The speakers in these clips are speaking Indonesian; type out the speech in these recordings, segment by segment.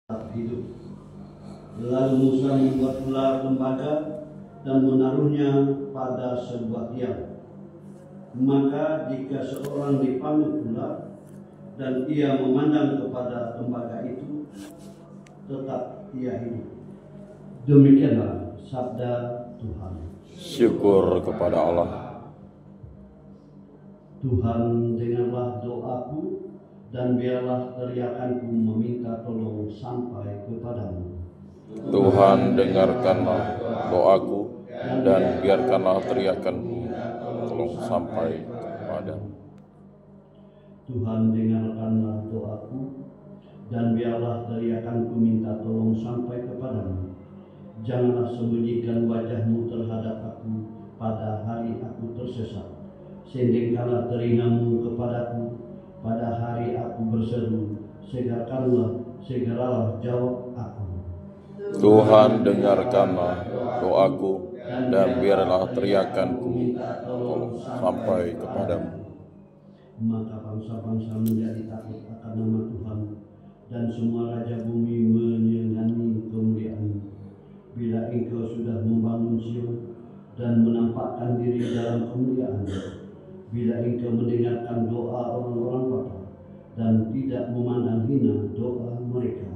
hidup. Lalu Musa membuat ular tembaga dan menaruhnya pada sebuah tiang. Maka jika seorang dipanggul ular dan ia memandang kepada tembaga itu, tetap ia hidup. Demikianlah sabda Tuhan. Syukur kepada Allah. Tuhan, dengarlah doaku, dan biarlah teriakanku meminta tolong sampai kepadamu. Tuhan, dengarkanlah doaku, dan biarkanlah teriakanku tolong sampai kepadamu. Tuhan, dengarkanlah doaku, dan biarlah teriakanku minta tolong sampai kepadamu. Janganlah sembunyikan wajahmu terhadap aku pada hari aku tersesat. Sendingkanlah telingamu kepadaku pada hari aku berseru. Segeralah jawab aku. Tuhan, dengarkanlah doaku, dan biarlah teriakanku tolong sampai kepadamu. Maka bangsa-bangsa menjadi takut akan nama Tuhan, dan semua raja bumi menyegani kemuliaan-Mu. Bila Engkau sudah membangun Sion dan menampakkan diri dalam kemuliaan-Mu, bila Engkau mendengarkan doa orang-orang kota dan tidak memandang hina doa mereka.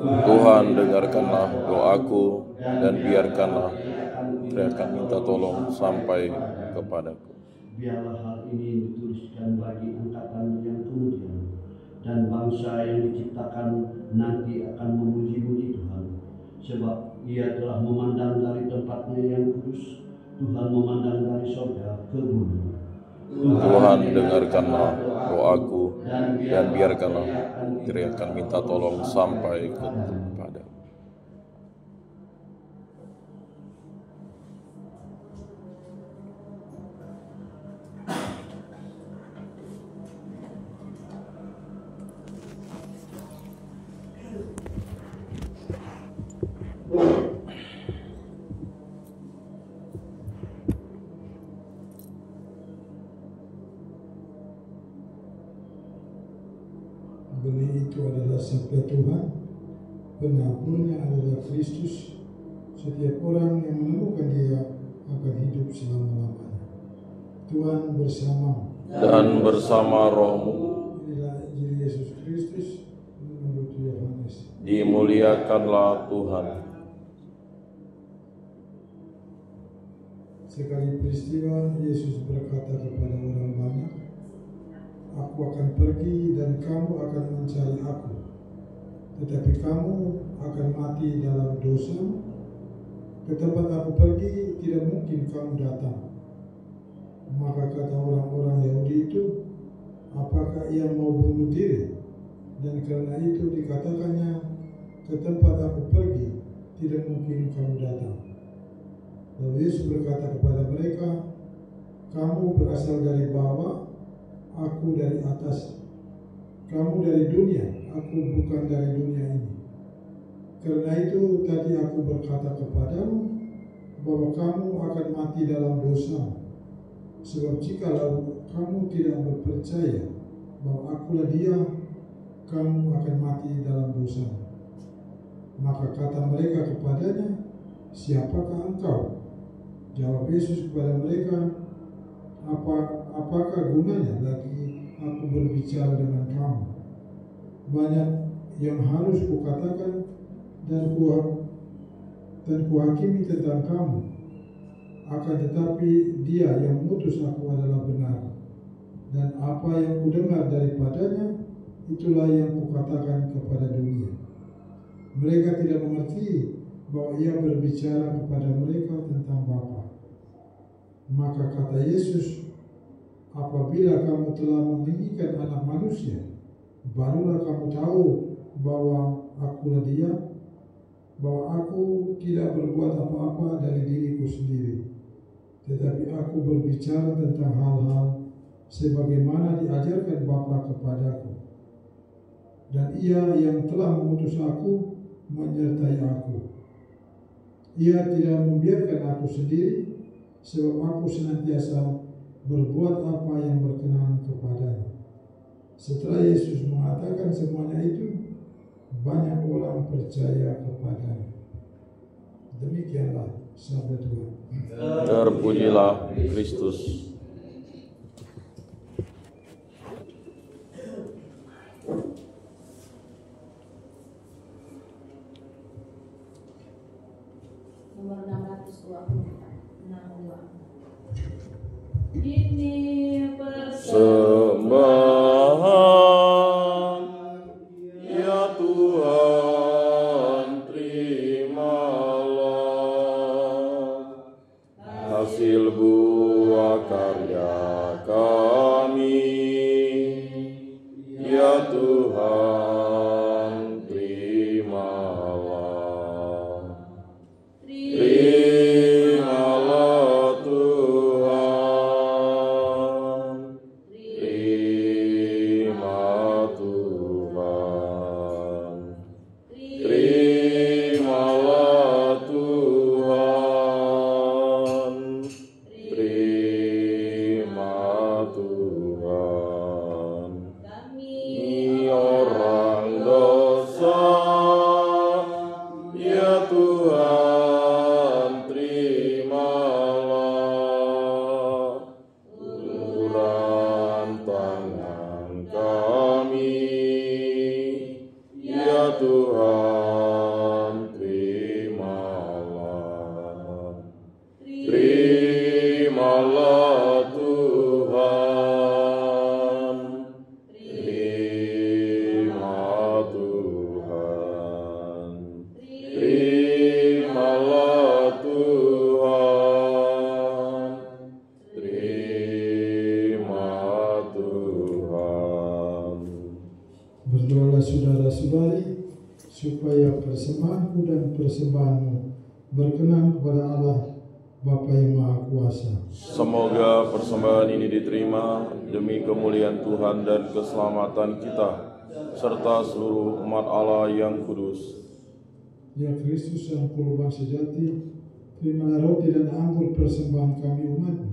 Tuhan, dengarkanlah doaku, dan biarkanlah teriakan minta tolong sampai kepadaku. Biarlah hal ini dituliskan bagi angkatan yang kemudian, dan bangsa yang diciptakan nanti akan memuji-muji Tuhan. Sebab Ia telah memandang dari tempatnya yang kudus. Tuhan memandang dari surga ke bumi. Tuhan, dengarkanlah doaku, dan biarkanlah teriakan minta tolong sampai kepadamu. Benih itu adalah sabda Tuhan, penaburnya adalah Kristus. Setiap orang yang menemukan Dia akan hidup selama-lamanya. Tuhan bersama Dan bersama rohmu. Inilah Injil Yesus Kristus menurut Yohanes. Dimuliakanlah Tuhan. Sekali peristiwa, Yesus berkata kepada orang banyak, "Aku akan pergi dan kamu akan mencari aku, tetapi kamu akan mati dalam dosa. Ke tempat aku pergi tidak mungkin kamu datang." Maka kata orang-orang Yahudi itu, "Apakah ia mau bunuh diri?" Dan karena itu dikatakannya, "Ke tempat aku pergi tidak mungkin kamu datang." Lalu Yesus berkata kepada mereka, "Kamu berasal dari bawah, aku dari atas. Kamu dari dunia, aku bukan dari dunia ini. Karena itu tadi aku berkata kepadamu bahwa kamu akan mati dalam dosa. Sebab jikalau kamu tidak berpercaya bahwa akulah Dia, kamu akan mati dalam dosa." Maka kata mereka kepadanya, "Siapakah engkau?" Jawab Yesus kepada mereka, Apakah gunanya lagi aku berbicara dengan kamu? Banyak yang harus kukatakan dan kuhakimi tentang kamu. Akan tetapi Dia yang mengutus aku adalah benar. Dan apa yang kudengar daripadanya, itulah yang kukatakan kepada dunia. Mereka tidak mengerti bahwa Ia berbicara kepada mereka tentang Bapa. Maka kata Yesus, "Apabila kamu telah meninggikan Anak Manusia, barulah kamu tahu bahwa akulah Dia, bahwa aku tidak berbuat apa-apa dari diriku sendiri, tetapi aku berbicara tentang hal-hal sebagaimana diajarkan Bapa kepadaku. Dan Ia yang telah mengutus aku menyertai aku. Ia tidak membiarkan aku sendiri, sebab aku senantiasa berbuat apa yang berkenan kepadanya." Setelah Yesus mengatakan semuanya itu, banyak orang percaya kepadanya. Demikianlah sabda Tuhan. Terpujilah Kristus. Nomor 662. Ini Sembahan ya Tuhan, terimalah hasil buah karya kami. Ya Tuhan, terimalah. Terimalah Tuhan, terima Tuhan, terimalah Tuhan, terima Tuhan. Kami orang dosa, ya Tuhan, terimalah uluran tangan kami. Ya Tuhan, terimalah. Terimalah Tuhan, terima Tuhan, terimalah Tuhan, terima Tuhan. Berdoalah saudara-saudari, supaya persembahanku dan persembahanmu berkenan kepada Allah Bapa yang Maha Kuasa. Semoga persembahan ini diterima demi kemuliaan Tuhan dan keselamatan kita, serta seluruh umat Allah yang kudus. Ya Kristus yang kurban sejati, terimalah roti dan anggur persembahan kami umat-Mu,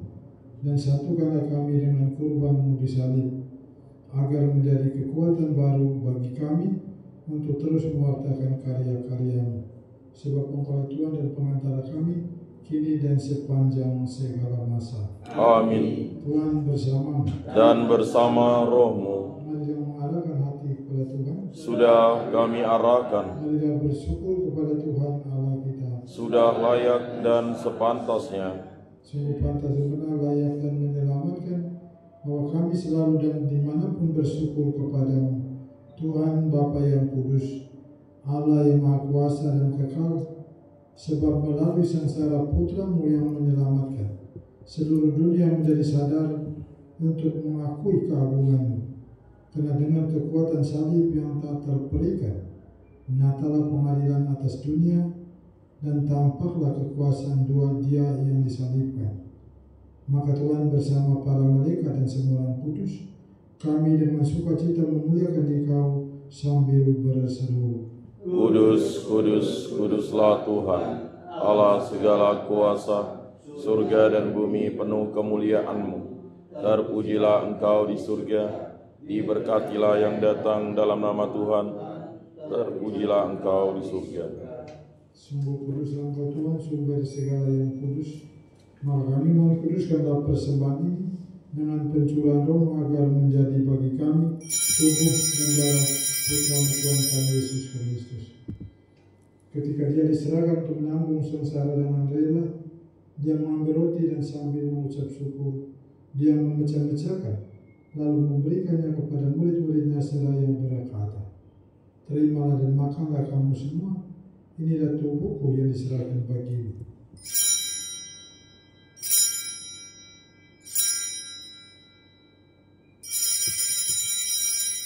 dan satukanlah kami dengan kurban-Mu di salib, agar menjadi kekuatan baru bagi kami untuk terus mewartakan karya-karya-Mu. Sebab Engkau Tuhan dan pengantara kami, kini dan sepanjang segala masa. Amin. Tuhan bersamamu. Dan bersama rohmu, Marilah mengarahkan hati kepada Tuhan. sudah kami arahkan, Marilah bersyukur kepada Tuhan Allah kita. sudah layak dan sepantasnya. Sungguh pantas dan benar, layak dan menyelamatkan, bahwa kami selalu dan dimanapun bersyukur kepadamu, Tuhan Bapa yang kudus, Allah yang Maha Kuasa dan kekal, sebab melalui sengsara Putra-Mu yang menyelamatkan, seluruh dunia menjadi sadar untuk mengakui keagungan-Mu. Karena dengan kekuatan salib yang tak terperikat, nyatalah pengadilan atas dunia, dan tampaklah kekuasaan dua Dia yang disalibkan. Maka Tuhan bersama para malaikat dan semua orang kudus, kami dengan sukacita memuliakan Dikau sambil berseru, Kudus, kudus, kuduslah Tuhan, Allah segala kuasa, surga dan bumi penuh kemuliaan-Mu. Terpujilah Engkau di surga, diberkatilah yang datang dalam nama Tuhan, terpujilah Engkau di surga. sungguh kuduslah Engkau Tuhan, sumber segala yang kudus. Maka kami mengkuduskanlah persembahan ini dengan pencurahan Roh agar menjadi bagi kami tubuh dan darah Putra Tuhan kami Yesus Kristus. Ketika Dia diserahkan untuk menanggung sengsara dengan rela, Dia mengambil roti dan sambil mengucap syukur, Dia memecah-mecahkan, lalu memberikannya kepada murid-muridnya seraya berkata, terimalah dan makanlah kamu semua, inilah tubuhku yang diserahkan bagimu.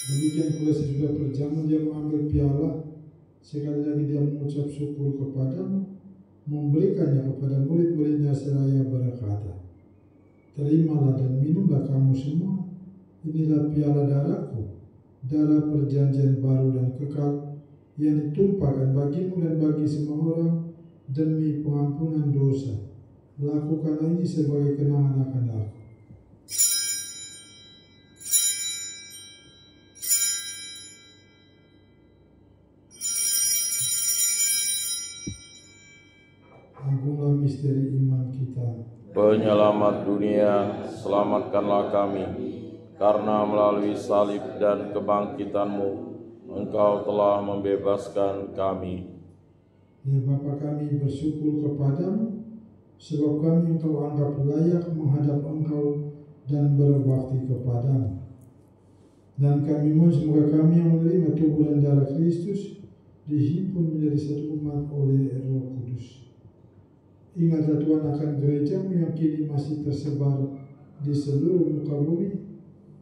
Demikian pula sesudah berjalan Dia mengambil piala, sekali lagi Dia mengucap syukur kepadamu, memberikannya kepada murid-muridnya seraya berkata, terimalah dan minumlah kamu semua, inilah piala darahku, darah perjanjian baru dan kekal, yang ditumpahkan bagimu dan bagi semua orang demi pengampunan dosa. Lakukanlah ini sebagai kenangan akan aku. agunglah misteri iman kita. Penyelamat dunia, selamatkanlah kami, karena melalui salib dan kebangkitan-Mu, Engkau telah membebaskan kami. Ya Bapa, kami bersyukur kepadamu, sebab kami Engkau anggap layak menghadap Engkau dan berbakti kepadamu. Dan kami mohon semoga kami yang menerima tubuh dan darah Kristus dihimpun menjadi satu umat oleh Roh Kudus. Ingatlah Tuhan akan gereja-Mu yang kini masih tersebar di seluruh muka bumi,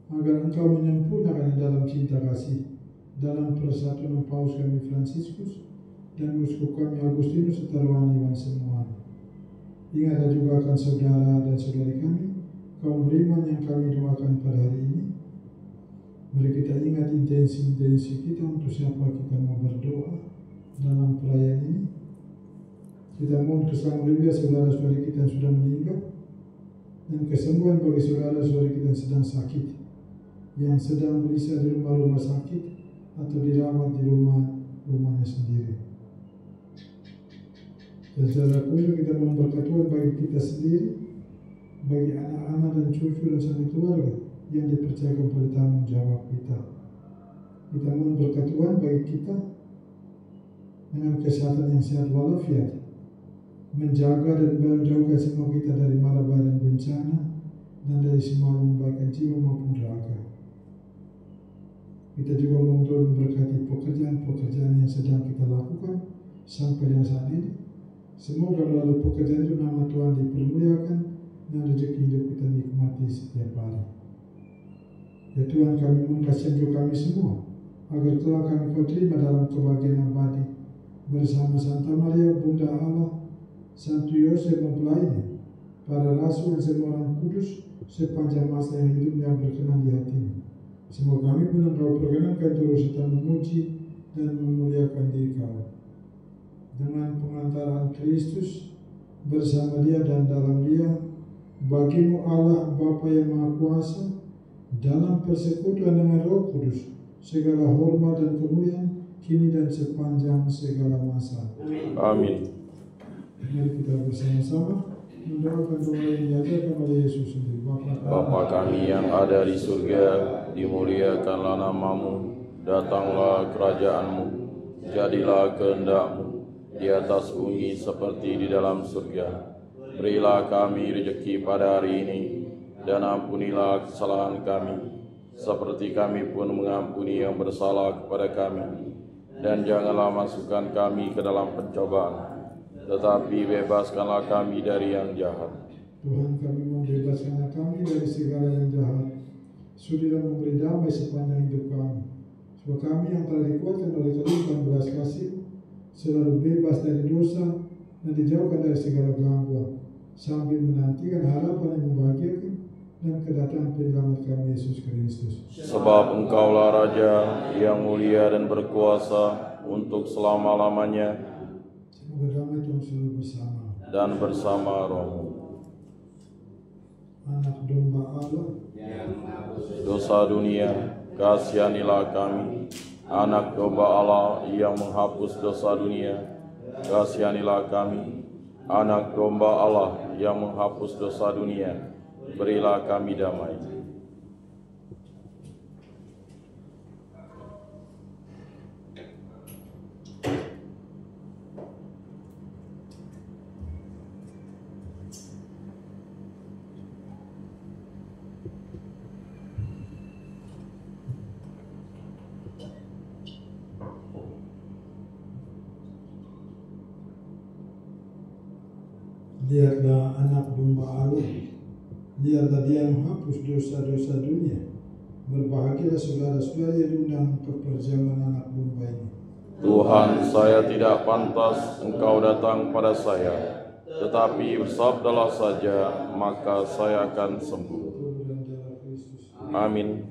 agar Engkau menyempurnakan dalam cinta kasih, dalam persatuan Paus kami Fransiskus dan uskup kami Agustinus serta rohani Iwan semua. Ingatlah juga akan saudara dan saudari kami, kaum beriman yang kami doakan pada hari ini. Mari kita ingat intensi-intensi kita untuk siapa kita mau berdoa dalam perayaan ini. Kita mohon keselamatan juga saudara-saudari kita yang sudah meninggal, dan kesembuhan bagi saudara-saudari kita yang sedang sakit, yang sedang beristirahat di rumah-rumah sakit atau dirawat di rumahnya sendiri. Dan secara khusus kita mohon berkat Tuhan bagi kita sendiri, bagi anak-anak dan cucu dan sanak keluarga yang dipercayakan pada tanggung jawab kita. Kita mohon berkat Tuhan bagi kita dengan kesehatan yang sehat walafiat, menjaga dan menjauhkan semua kita dari malapetaka dan bencana, dan dari semua membaikkan jiwa maupun raga. Kita juga mohon Tuhan memberkati pekerjaan-pekerjaan yang sedang kita lakukan sampai dengan saat ini. Semoga melalui pekerjaan itu nama Tuhan dipermuliakan dan rezeki hidup kita nikmati setiap hari. Ya Tuhan, kami mohon kasihan juga kami semua, agar telah kami Kau terima dalam kebahagiaan abadi bersama Santa Maria Bunda Allah, Santo Yosef mempelainya, para rasul dan semua orang kudus sepanjang masa yang hidupnya berkenan di hatimu. Semoga kami pun Engkau perkenankan terus serta memuji dan memuliakan diri Kau. Dengan pengantaran Kristus bersama Dia dan dalam Dia, bagimu Allah Bapa yang Maha Kuasa, dalam persekutuan dengan Roh Kudus, segala hormat dan kemuliaan kini dan sepanjang segala masa. Amin. Mari kita bersama-sama mendoakan doa yang diajarkan oleh Yesus sendiri. Bapa kami yang ada di surga, dimuliakanlah nama-Mu, datanglah kerajaan-Mu, jadilah kehendak-Mu di atas bumi seperti di dalam surga. Berilah kami rezeki pada hari ini, dan ampunilah kesalahan kami, seperti kami pun mengampuni yang bersalah kepada kami. Dan janganlah masukkan kami ke dalam pencobaan, tetapi bebaskanlah kami dari yang jahat. Tuhan, kami membebaskan kami dari segala yang jahat. Sudilah memberi damai sepanjang hidup kami. Sebab kami yang telah dikuatkan oleh kelimpahan belas kasih, selalu bebas dari dosa dan dijauhkan dari segala gangguan, sambil menantikan harapan yang membahagiakan dan kedatangan penyelamat kami Yesus Kristus. Sebab Engkaulah Raja yang mulia dan berkuasa untuk selama-lamanya, Semoga damai Tuhan selalu bersama. dan bersama Roh-Mu. Anak domba Allah, Dosa dunia, kasihanilah kami. Anak domba Allah yang menghapus dosa dunia, kasihanilah kami. Anak domba Allah yang menghapus dosa dunia, berilah kami damai. lihatlah anak domba Allah, lihatlah Dia menghapus dosa-dosa dunia. Berbahagialah saudara-saudara yang diundang ke perjamuan anak domba ini. Tuhan, saya tidak pantas Engkau datang pada saya, tetapi bersabdalah saja, maka saya akan sembuh. Amin.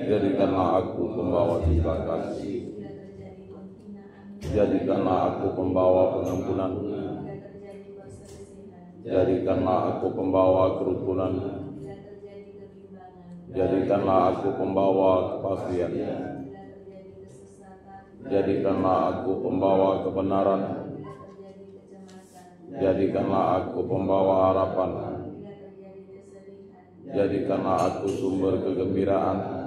Jadikanlah aku pembawa cinta kasih. Jadikanlah aku pembawa pengampunan. Jadikanlah aku pembawa kerukunan. Jadikanlah aku pembawa kepastian. Jadikanlah aku pembawa kebenaran. Jadikanlah aku pembawa harapan. Jadikanlah aku sumber kegembiraan.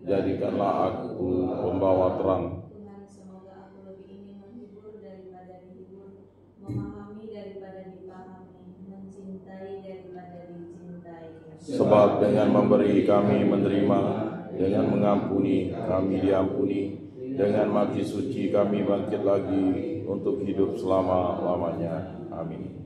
Jadikanlah aku pembawa terang. Tuhan, semoga aku lebih ingin menghibur daripada dihibur, memahami daripada dipahami, mencintai daripada dicintai. Sebab dengan memberi kami menerima, dengan mengampuni kami diampuni, dengan mati suci kami bangkit lagi untuk hidup selama-lamanya. Amin.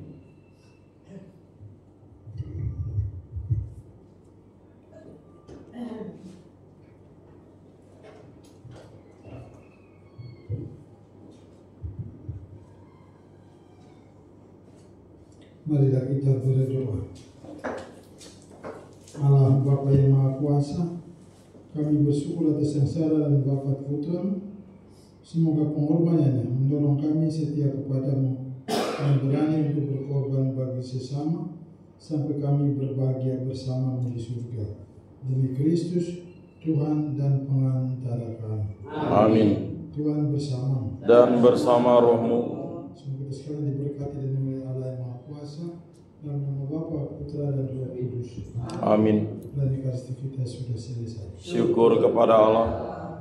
Marilah kita berdoa. Allah Bapa yang Maha Kuasa, kami bersyukur atas yang sadar dan Bapa Putra. Semoga pengorbanannya mendorong kami setia kepadamu dan berani untuk berkorban bagi sesama sampai kami berbahagia bersamamu di surga. Demi Kristus, Tuhan dan pengantara kami. Amin. Tuhan bersamamu Dan bersama rohmu. Semoga kita sekalian diberkati dan oleh Allah yang Maha Kuasa, dalam nama Bapa, Putra dan Roh Kudus. Amin. Dan Ekaristi kita sudah selesai. Syukur kepada Allah.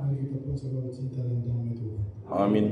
Mari kita pun selalu cinta dan damai Tuhan. Amin.